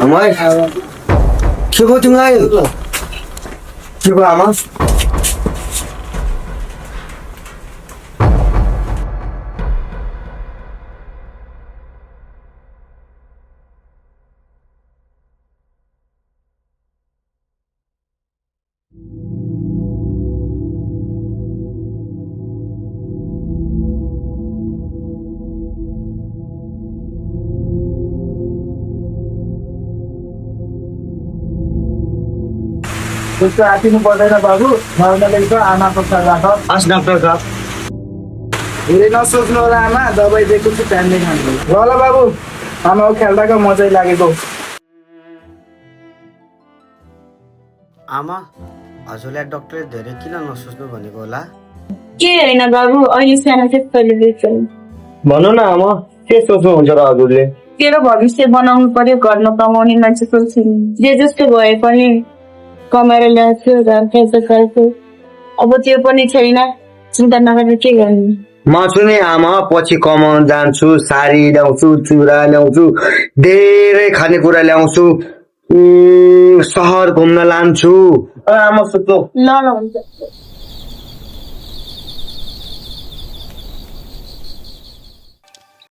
आमाय के भयो तिमीलाई के भयो आमा त्यस्तो आतिनु पर्दैन बाबु नर्मलै छ आमाको सल्लाह हस् डाक्टर साहब धेरै नसोच्नु होला आमा दबाई दिएको छु टाइमले खानु ल ल बाबु आमाको ख्याल राख म चाहिँ लागेको आमा हजुरलाई डाक्टरले धेरै किन नसोच्नु भनेको होला के होइन बाबु अहिले सानो त्यस्तोले बेच्छ भन्नु न आमा के सोच्नुहुन्छ र हजुरले तेरो भविष्य बनाउनु पर्यो घर नकमाउने मान्छे सोच्छु जे जस्तो भए पनि कमाएर ल्याउँछु घर खर्च गर्छु अब त्यो पनि छैन चिन्ता नगरेर के गर्नु म छु नि आमा पछि कमाउन जान्छु साडी ल्याउँछु चुरा ल्याउँछु धेरै खानेकुरा ल्याउँछु सहर घुम्न लान्छु आमा सोच्नु ल ल हुन्छ